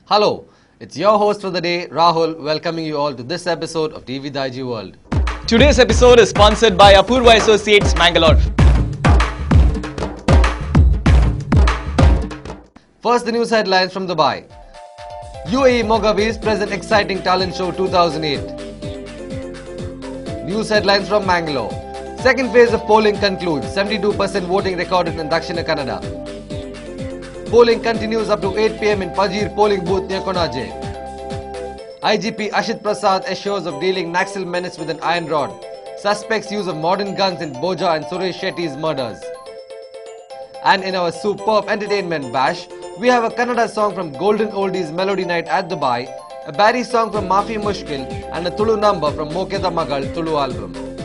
Hello, it's your host for the day, Rahul, welcoming you all to this episode of TV Daijiworld. Today's episode is sponsored by Apurva Associates, Mangalore. First, the news headlines from Dubai. UAE Mogavirs present exciting talent show 2008. News headlines from Mangalore. Second phase of polling concludes. 72% voting recorded in Dakshina Kannada. Polling continues up to 8 p.m. in Pajir polling booth near Konaje. IGP Ashit Prasad assures of dealing Naxal menace with an iron rod. Suspects use of modern guns in Boja and Suresh Shetty's murders. And in our superb entertainment bash, we have a Kannada song from Golden Oldies Melody Night at Dubai, a Barry song from Mafi Mushkil, and a Tulu number from Mokeda Magal Tulu album.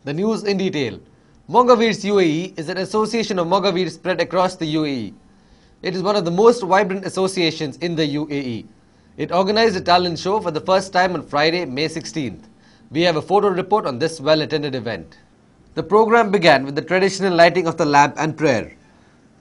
The news in detail. Mogavirs UAE is an association of Mogavirs spread across the UAE. It is one of the most vibrant associations in the UAE. It organized a talent show for the first time on Friday, May 16th. We have a photo report on this well-attended event. The program began with the traditional lighting of the lamp and prayer.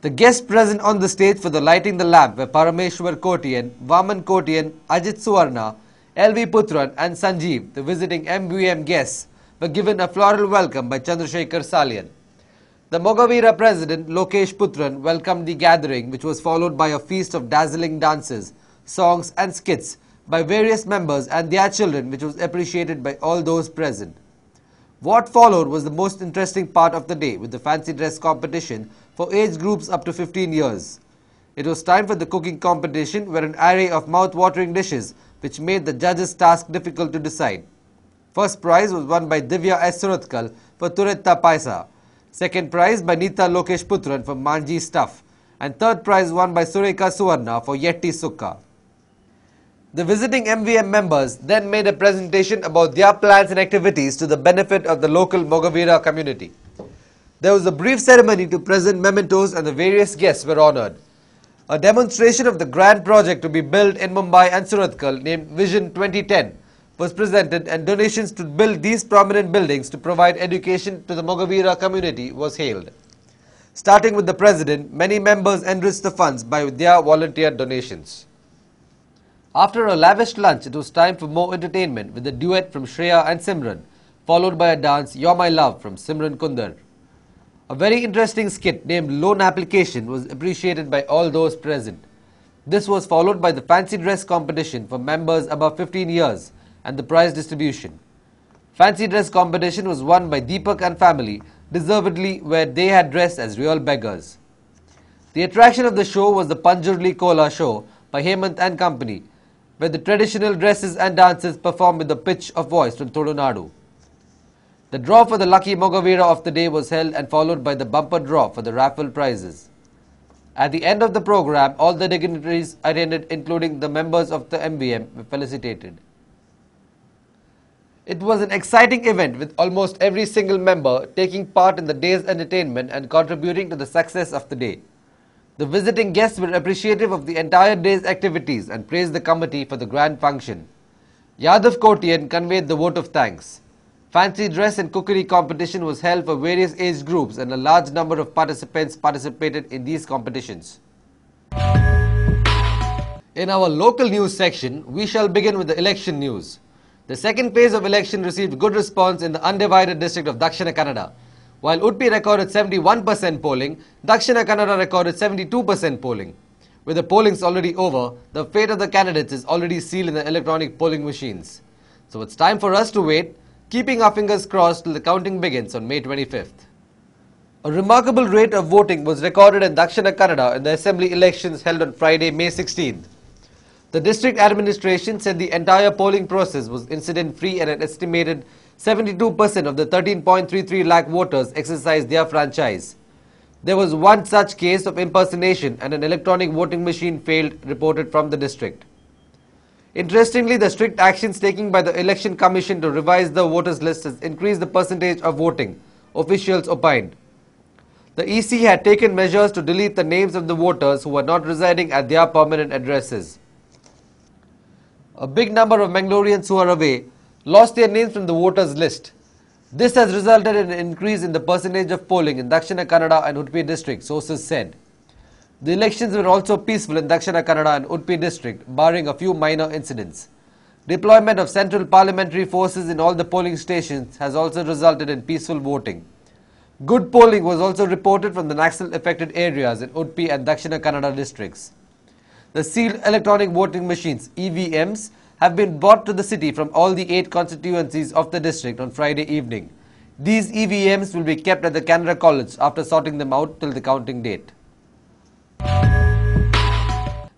The guests present on the stage for the lighting the lamp were Parameshwar Kotian, Vaman Kotian, Ajit Suwarna, LV Putran and Sanjeev. The visiting MVM guests were given a floral welcome by Chandrasekhar Salian. The Mogavira president Lokesh Putran welcomed the gathering, which was followed by a feast of dazzling dances, songs and skits by various members and their children, which was appreciated by all those present. What followed was the most interesting part of the day, with the fancy dress competition for age groups up to 15 years. It was time for the cooking competition, where an array of mouth-watering dishes which made the judges' task difficult to decide. First prize was won by Divya S. Suratkal for Turetta Paisa. Second prize by Neeta Lokesh Putran for Manji Stuff. And third prize won by Sureka Suwarna for Yetti Sukka. The visiting MVM members then made a presentation about their plans and activities to the benefit of the local Mogavira community. There was a brief ceremony to present mementos and the various guests were honoured. A demonstration of the grand project to be built in Mumbai and Suratkal named Vision 2010 was presented, and donations to build these prominent buildings to provide education to the Mogavira community was hailed. Starting with the president, many members enriched the funds by their volunteer donations. After a lavish lunch, it was time for more entertainment with a duet from Shreya and Simran, followed by a dance, You're My Love, from Simran Kundar. A very interesting skit named Loan Application was appreciated by all those present. This was followed by the fancy dress competition for members above 15 years and the prize distribution. Fancy dress competition was won by Deepak and family, deservedly, where they had dressed as real beggars. The attraction of the show was the Panjurli Kola show by Hemant and company, where the traditional dresses and dances performed with the pitch of voice from Tolunadu. The draw for the lucky Mogavira of the day was held and followed by the bumper draw for the raffle prizes. At the end of the program, all the dignitaries attended, including the members of the MVM, were felicitated. It was an exciting event with almost every single member taking part in the day's entertainment and contributing to the success of the day. The visiting guests were appreciative of the entire day's activities and praised the committee for the grand function. Yadav Kotian conveyed the vote of thanks. Fancy dress and cookery competition was held for various age groups, and a large number of participants participated in these competitions. In our local news section, we shall begin with the election news. The second phase of election received good response in the undivided district of Dakshina Kannada. While Udpi recorded 71% polling, Dakshina Kannada recorded 72% polling. With the pollings already over, the fate of the candidates is already sealed in the electronic polling machines. So it's time for us to wait, keeping our fingers crossed till the counting begins on May 25th. A remarkable rate of voting was recorded in Dakshina Kannada in the assembly elections held on Friday, May 16th. The district administration said the entire polling process was incident-free and an estimated 72% of the 13.33 lakh voters exercised their franchise. There was one such case of impersonation and an electronic voting machine failed, reported from the district. Interestingly, the strict actions taken by the Election Commission to revise the voters list has increased the percentage of voting, officials opined. The EC had taken measures to delete the names of the voters who were not residing at their permanent addresses. A big number of Mangaloreans who are away lost their names from the voters list. This has resulted in an increase in the percentage of polling in Dakshina Kannada and Udupi district, sources said. The elections were also peaceful in Dakshina Kannada and Udupi district, barring a few minor incidents. Deployment of central parliamentary forces in all the polling stations has also resulted in peaceful voting. Good polling was also reported from the Naxal-affected areas in Udupi and Dakshina Kannada districts. The sealed electronic voting machines, EVMs, have been brought to the city from all the 8 constituencies of the district on Friday evening. These EVMs will be kept at the Canara College after sorting them out till the counting date.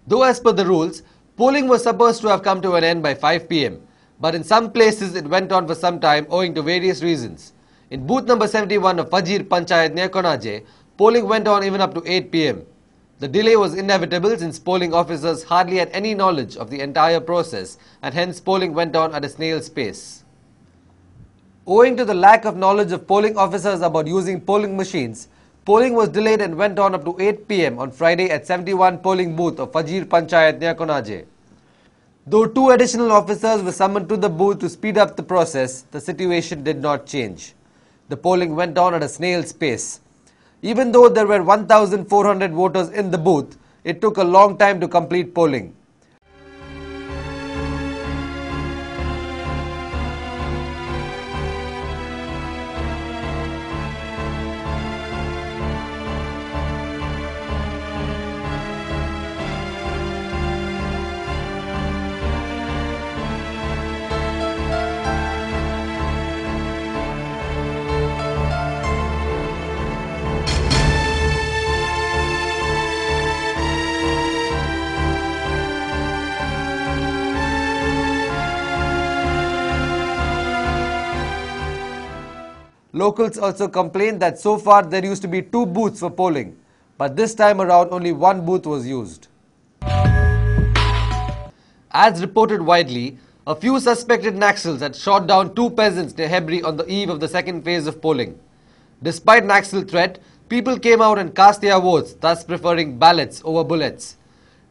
Though as per the rules, polling was supposed to have come to an end by 5 p.m, but in some places it went on for some time owing to various reasons. In booth number 71 of Fajir Panchayat near Konaje, polling went on even up to 8 p.m. The delay was inevitable since polling officers hardly had any knowledge of the entire process and hence polling went on at a snail's pace. Owing to the lack of knowledge of polling officers about using polling machines, polling was delayed and went on up to 8 p.m. on Friday at 71 polling booth of Fajir Panchayat near Konaje. Though 2 additional officers were summoned to the booth to speed up the process, the situation did not change. The polling went on at a snail's pace. Even though there were 1,400 voters in the booth, it took a long time to complete polling. Locals also complained that so far there used to be 2 booths for polling, but this time around only 1 booth was used. As reported widely, a few suspected Naxals had shot down 2 peasants near Hebri on the eve of the second phase of polling. Despite Naxal threat, people came out and cast their votes, thus preferring ballots over bullets.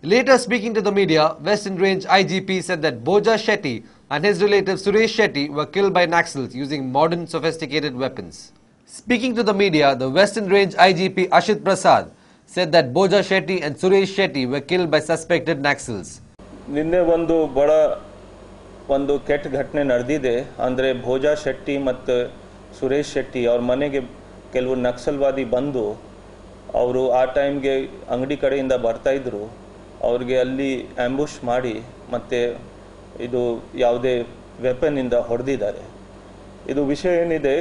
Later speaking to the media, Western Range IGP said that Boja Shetty and his relative Suresh Shetty were killed by Naxals using modern sophisticated weapons. Speaking to the media, the Western Range IGP Ashit Prasad said that Boja Shetty and Suresh Shetty were killed by suspected Naxals. ನಿನ್ನೆ ಒಂದು ಕೆಟ್ಟ ಘಟನೆ ನಡೆದಿದೆ. ಅಂದರೆ ಭೋಜಾ ಶೆಟ್ಟಿ ಮತ್ತು ಸುರೇಶ್ ಶೆಟ್ಟಿ ಅವ್ರ ಮನೆಗೆ ಕೆಲವು ನಕ್ಸಲ್ವಾದಿ ಬಂದು ಅವರು ಆ ಟೈಮ್ಗೆ ಅಂಗಡಿ ಕಡೆಯಿಂದ ಬರ್ತಾ ಇದ್ರು. ಅವ್ರಿಗೆ ಅಲ್ಲಿ ಆಂಬುಷ್ ಮಾಡಿ ಮತ್ತು ಇದು ಯಾವುದೇ ವೆಪನ್ನಿಂದ ಹೊಡೆದಿದ್ದಾರೆ. ಇದು ವಿಷಯ ಏನಿದೆ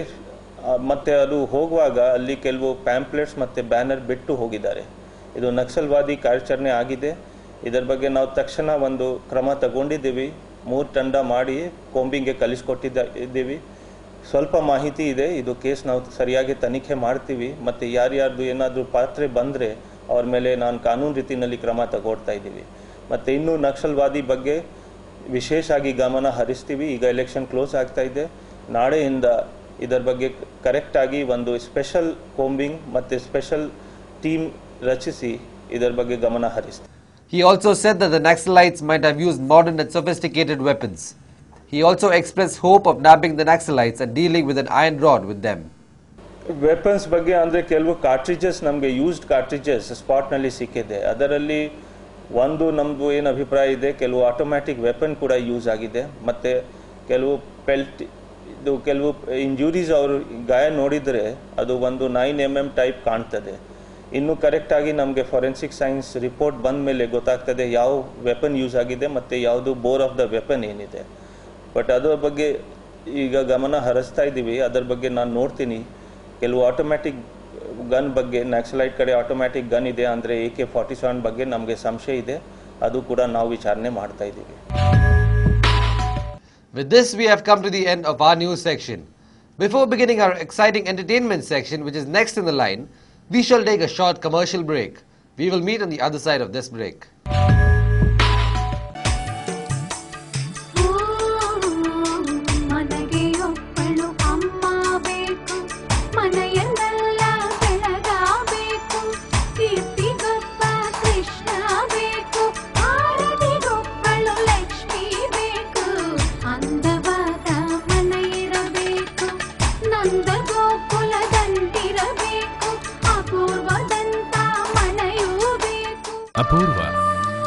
ಮತ್ತು ಅದು ಹೋಗುವಾಗ ಅಲ್ಲಿ ಕೆಲವು ಪ್ಯಾಂಪ್ಲೆಟ್ಸ್ ಮತ್ತು ಬ್ಯಾನರ್ ಬಿಟ್ಟು ಹೋಗಿದ್ದಾರೆ. ಇದು ನಕ್ಸಲ್ವಾದಿ ಕಾರ್ಯಾಚರಣೆ ಆಗಿದೆ. ಇದರ ಬಗ್ಗೆ ನಾವು ತಕ್ಷಣ ಒಂದು ಕ್ರಮ ತಗೊಂಡಿದ್ದೀವಿ. 3 ತಂಡ ಮಾಡಿ ಕೊಂಬಿಂಗ್ಗೆ ಕಳಿಸ್ಕೊಟ್ಟಿದ್ದೀವಿ. ಸ್ವಲ್ಪ ಮಾಹಿತಿ ಇದೆ. ಇದು ಕೇಸ್ ನಾವು ಸರಿಯಾಗಿ ತನಿಖೆ ಮಾಡ್ತೀವಿ ಮತ್ತು ಯಾರ್ಯಾರ್ದು ಏನಾದರೂ ಪಾತ್ರೆ ಬಂದರೆ ಅವ್ರ ಮೇಲೆ ನಾನು ಕಾನೂನು ರೀತಿಯಲ್ಲಿ ಕ್ರಮ ತಗೊಳ್ತಾ ಇದ್ದೀವಿ. ಮತ್ತು ಇನ್ನೂ ನಕ್ಸಲ್ವಾದಿ ಬಗ್ಗೆ ವಿಶೇಷವಾಗಿ ಗಮನ ಹರಿಸ್ತೀವಿ. ಈಗ ಎಲೆಕ್ಷನ್ ಕ್ಲೋಸ್ ಆಗ್ತಾ ಇದೆ. ನಾಳೆಯಿಂದ ಇದರ ಬಗ್ಗೆ ಕರೆಕ್ಟಾಗಿ ಒಂದು ಸ್ಪೆಷಲ್ ಕೋಂಬಿಂಗ್ ಮತ್ತು ಸ್ಪೆಷಲ್ ಟೀಮ್ ರಚಿಸಿ ಇದರ ಬಗ್ಗೆ ಗಮನ ಹರಿಸ್ತೀವಿ. He also said that the Naxalites might have used modern and sophisticated weapons. He also expressed hope of nabbing the Naxalites and dealing with an iron rod with them. Weapons ಬಗ್ಗೆ ಅಂದರೆ ಕೆಲವು ಕಾರ್ಟ್ರಿಜಸ್ ನಮಗೆ used ಕಾರ್ಟ್ರಿಜಸ್ ಸ್ಪಾಟ್ನಲ್ಲಿ ಸಿಕ್ಕಿದೆ. ಅದರಲ್ಲಿ ಒಂದು ನಮ್ಮದು ಏನು ಅಭಿಪ್ರಾಯ ಇದೆ, ಕೆಲವು ಆಟೋಮ್ಯಾಟಿಕ್ ವೆಪನ್ ಕೂಡ ಯೂಸ್ ಆಗಿದೆ ಮತ್ತು ಕೆಲವು ಇದು ಕೆಲವು ಇಂಜುರೀಸ್ ಅವರು ಗಾಯ ನೋಡಿದರೆ ಅದು ಒಂದು 9 mm ಟೈಪ್ ಕಾಣ್ತದೆ. ಇನ್ನೂ ಕರೆಕ್ಟಾಗಿ ನಮಗೆ ಫಾರೆನ್ಸಿಕ್ ಸೈನ್ಸ್ ರಿಪೋರ್ಟ್ ಬಂದ ಮೇಲೆ ಗೊತ್ತಾಗ್ತದೆ ಯಾವ ವೆಪನ್ ಯೂಸ್ ಆಗಿದೆ ಮತ್ತು ಯಾವುದು ಬೋರ್ ಆಫ್ ದ ವೆಪನ್ ಏನಿದೆ. ಬಟ್ ಅದರ ಬಗ್ಗೆ ಈಗ ಗಮನ ಹರಿಸ್ತಾ ಇದ್ದೀವಿ. ಅದರ ಬಗ್ಗೆ ನಾನು ನೋಡ್ತೀನಿ. ಕೆಲವು ಆಟೋಮ್ಯಾಟಿಕ್ ಗನ್ ಬಗ್ಗೆ ನಕ್ಸಲೈಟ್ ಕಡೆ ಆಟೋಮ್ಯಾಟಿಕ್ ಗನ್ ಇದೆ, ಅಂದರೆ AK-47 ಬಗ್ಗೆ ನಮಗೆ ಸಂಶಯ ಇದೆ. ಅದು ಕೂಡ ನಾವು ವಿಚಾರಣೆ ಮಾಡ್ತಾ ಇದ್ದೀವಿ. With this, we have come to the end of our news section. Before beginning our exciting entertainment section, which is next in the line, we shall take a short commercial break. We will meet on the other side of this break. Apurva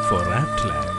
for Aptland.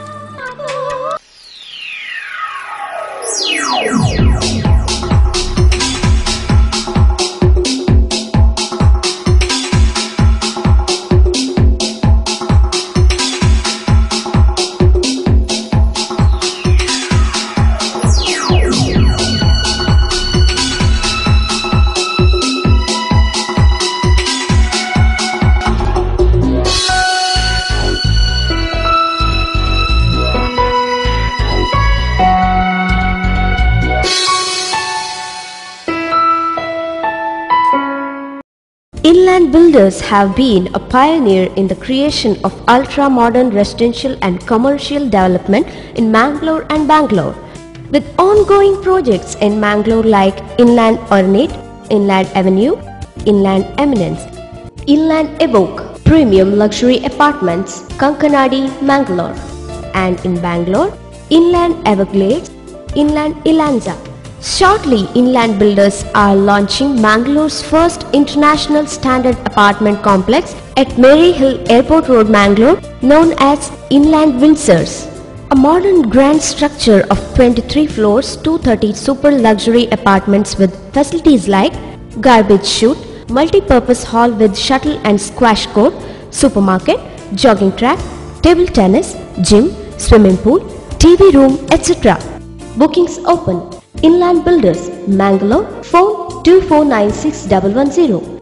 Inland builders have been a pioneer in the creation of ultra-modern residential and commercial development in Mangalore and Bangalore. With ongoing projects in Mangalore like Inland Ornate, Inland Avenue, Inland Eminence, Inland Evoke, Premium Luxury Apartments, Kankanadi, Mangalore, and in Bangalore, Inland Everglades, Inland Ilanza. Shortly, Inland builders are launching Mangalore's first international standard apartment complex at Mary Hill Airport Road, Mangalore, known as Inland Windsors. A modern grand structure of 23 floors, 230 super luxury apartments with facilities like garbage chute, multi-purpose hall with shuttle and squash court, supermarket, jogging track, table tennis, gym, swimming pool, TV room, etc. Bookings open. Inland Builders, Mangalore, phone 2496110.